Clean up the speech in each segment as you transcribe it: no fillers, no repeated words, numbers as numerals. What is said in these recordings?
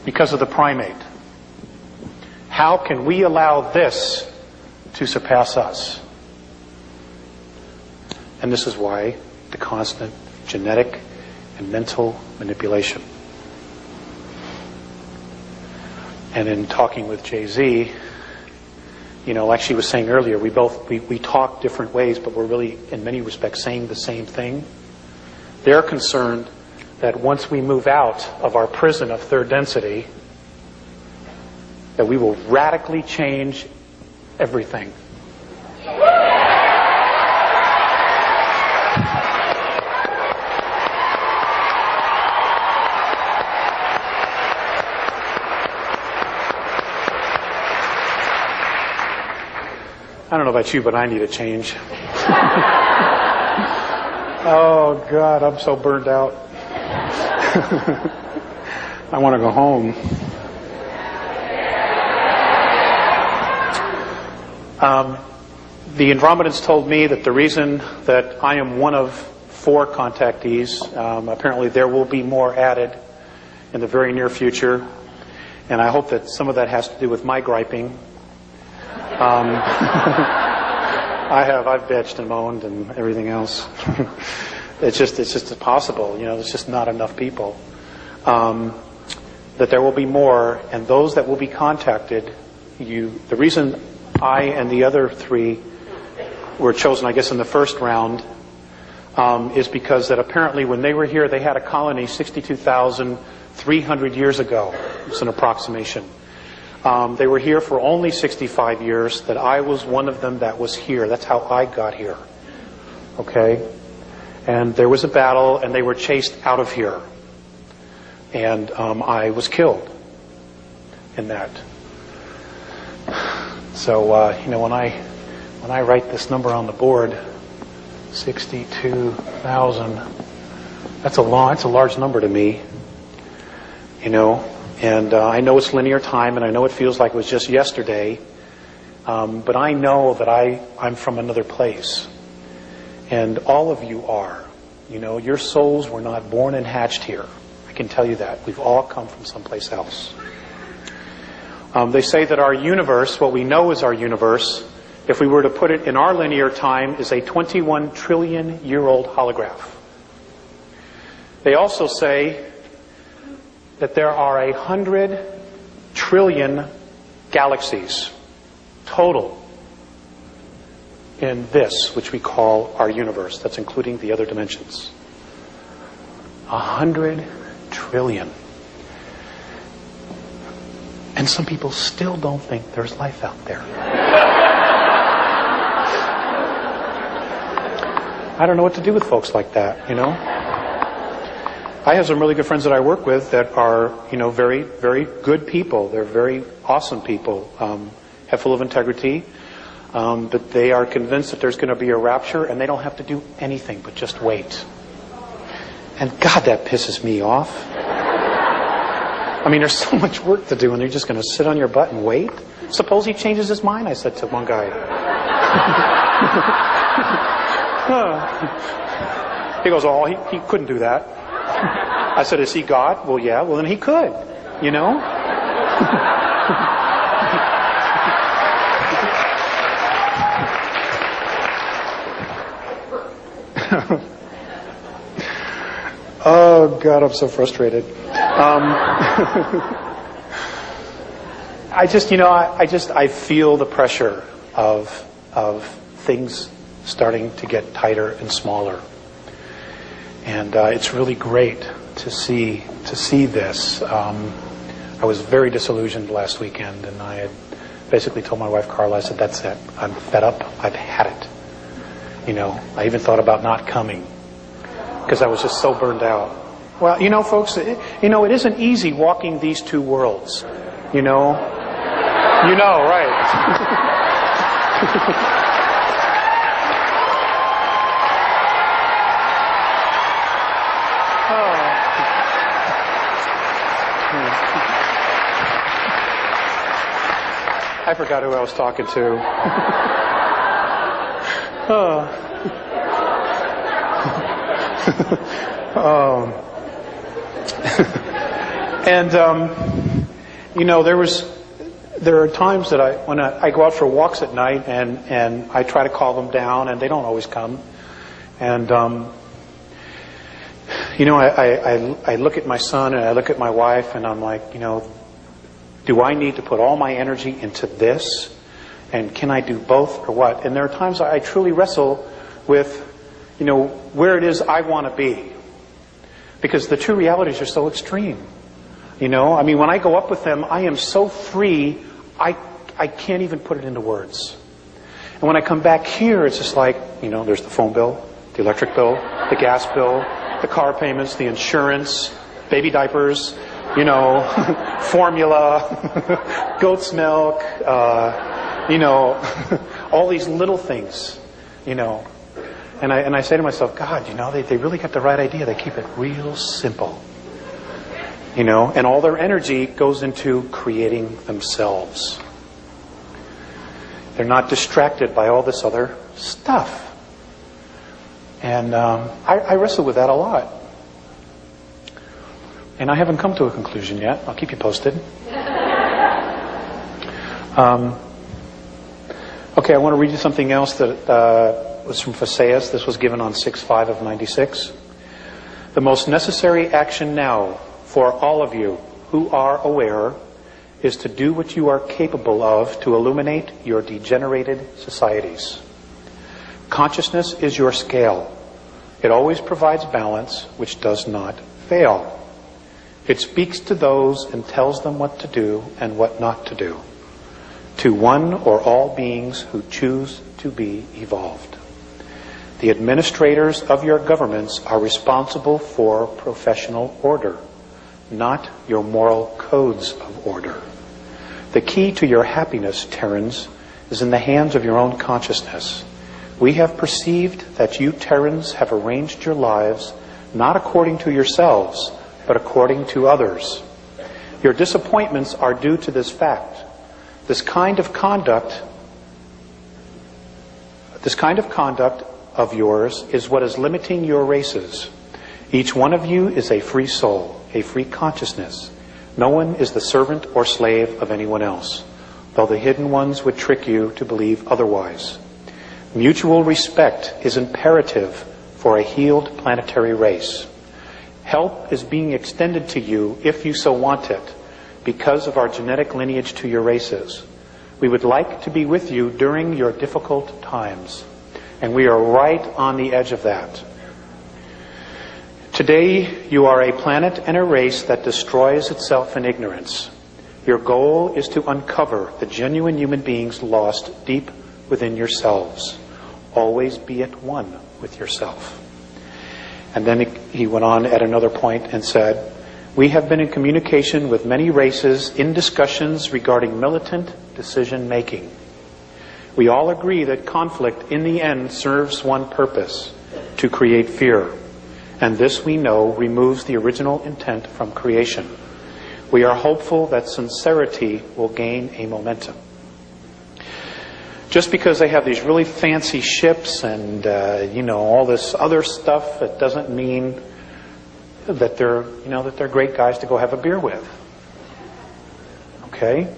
because of the primate. How can we allow this to surpass us? And this is why the constant genetic and mental manipulation. And in talking with Jay-Z, like she was saying earlier, we talk different ways, but we're really, in many respects, saying the same thing. They're concerned that once we move out of our prison of third density, that we will radically change everything. I don't know about you, but I need a change. Oh, God, I'm so burned out. I want to go home. The Andromedans told me that the reason that I am one of 4 contactees, apparently there will be more added in the very near future, and I hope that some of that has to do with my griping. I've bitched and moaned and everything else. It's just impossible. There's just not enough people. That there will be more, and those that will be contacted, the reason I and the other 3 were chosen, I guess, in the first round, is because that apparently when they were here, they had a colony 62,300 years ago. It's an approximation. They were here for only 65 years, that I was one of them that was here. That's how I got here. Okay? And there was a battle, and they were chased out of here. And I was killed in that. So, when I write this number on the board, 62,000, that's a large number to me. And I know it's linear time, and I know it feels like it was just yesterday, but I know that I'm from another place. And all of you are. Your souls were not born and hatched here. I can tell you that. We've all come from someplace else. They say that our universe, what we know is our universe, if we were to put it in our linear time, is a 21 trillion-year-old holograph. They also say that there are 100 trillion galaxies total in this, which we call our universe. That's including the other dimensions. 100 trillion. And some people still don't think there's life out there. I don't know what to do with folks like that, I have some really good friends that I work with that are, very, very good people. They're very awesome people, have full of integrity, but they are convinced that there's going to be a rapture, and they don't have to do anything but just wait. And God, that pisses me off. I mean, there's so much work to do, and you're just going to sit on your butt and wait? Suppose he changes his mind, I said to one guy. He goes, oh, he couldn't do that. I said, is he God? Well, yeah. Well, then he could, Oh, God, I'm so frustrated. I feel the pressure of things starting to get tighter and smaller. And it's really great to see this. I was very disillusioned last weekend, and I had basically told my wife Carla, I said, that's it. I'm fed up. I've had it. I even thought about not coming because I was just so burned out. Well, folks, it isn't easy walking these 2 worlds. Right? I forgot who I was talking to. And, there are times that when I go out for walks at night and I try to call them down and they don't always come. And, I look at my son and I look at my wife and I'm like, do I need to put all my energy into this? And can I do both or what? And there are times I truly wrestle with, where it is I want to be. Because the two realities are so extreme. When I go up with them, I am so free, I can't even put it into words. And when I come back here, it's just like, there's the phone bill, the electric bill, the gas bill, the car payments, the insurance, baby diapers, formula, goat's milk, all these little things, And I say to myself, God, they really got the right idea. They keep it real simple. And all their energy goes into creating themselves. They're not distracted by all this other stuff. And I wrestle with that a lot. And I haven't come to a conclusion yet. I'll keep you posted. Okay, I want to read you something else that was from Phaseus. This was given on 6/5 of 96. The most necessary action now for all of you who are aware is to do what you are capable of to illuminate your degenerated societies. Consciousness is your scale. It always provides balance, which does not fail. It speaks to those and tells them what to do and what not to do, to one or all beings who choose to be evolved. The administrators of your governments are responsible for professional order, not your moral codes of order. The key to your happiness, Terrans, is in the hands of your own consciousness. We have perceived that you Terrans have arranged your lives not according to yourselves, but according to others. Your disappointments are due to this fact. This kind of conduct of yours is what is limiting your races. Each one of you is a free soul, a free consciousness. No one is the servant or slave of anyone else, though the hidden ones would trick you to believe otherwise. Mutual respect is imperative for a healed planetary race. Help is being extended to you, if you so want it, because of our genetic lineage to your races. We would like to be with you during your difficult times, and we are right on the edge of that. Today, you are a planet and a race that destroys itself in ignorance. Your goal is to uncover the genuine human beings lost deep within yourselves. Always be at one with yourself. And then he went on at another point and said, we have been in communication with many races in discussions regarding militant decision making. We all agree that conflict in the end serves one purpose, to create fear. And this, we know, removes the original intent from creation. We are hopeful that sincerity will gain a momentum. Just because they have these really fancy ships and, all this other stuff, it doesn't mean that they're great guys to go have a beer with. Okay?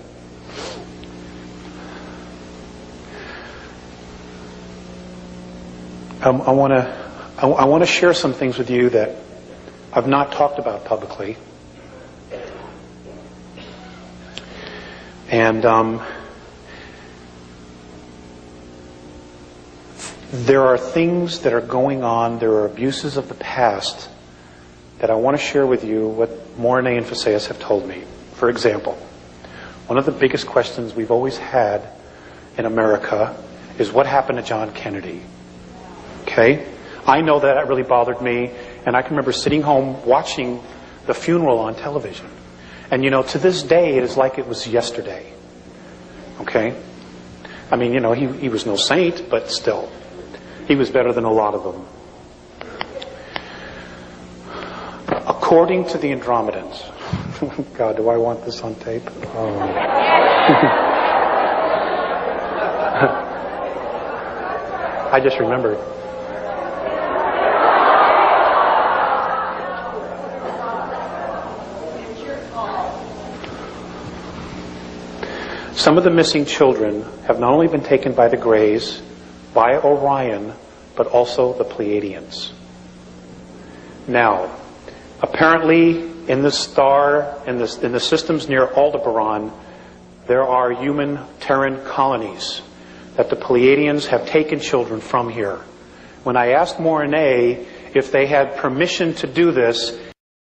I want to share some things with you that I've not talked about publicly. And there are things that are going on, there are abuses of the past that I want to share with you what Mornay and Phaseus have told me. For example, one of the biggest questions we've always had in America is what happened to John Kennedy? Okay? I know that really bothered me, and I can remember sitting home watching the funeral on television. And to this day, it is like it was yesterday. Okay? I mean, he was no saint, but still. He was better than a lot of them. According to the Andromedans. God, do I want this on tape? Oh. I just remembered. Some of the missing children have not only been taken by the Greys, by Orion, but also the Pleiadians. Now, apparently in the star, in the systems near Aldebaran, there are human Terran colonies that the Pleiadians have taken children from here. When I asked Morine if they had permission to do this,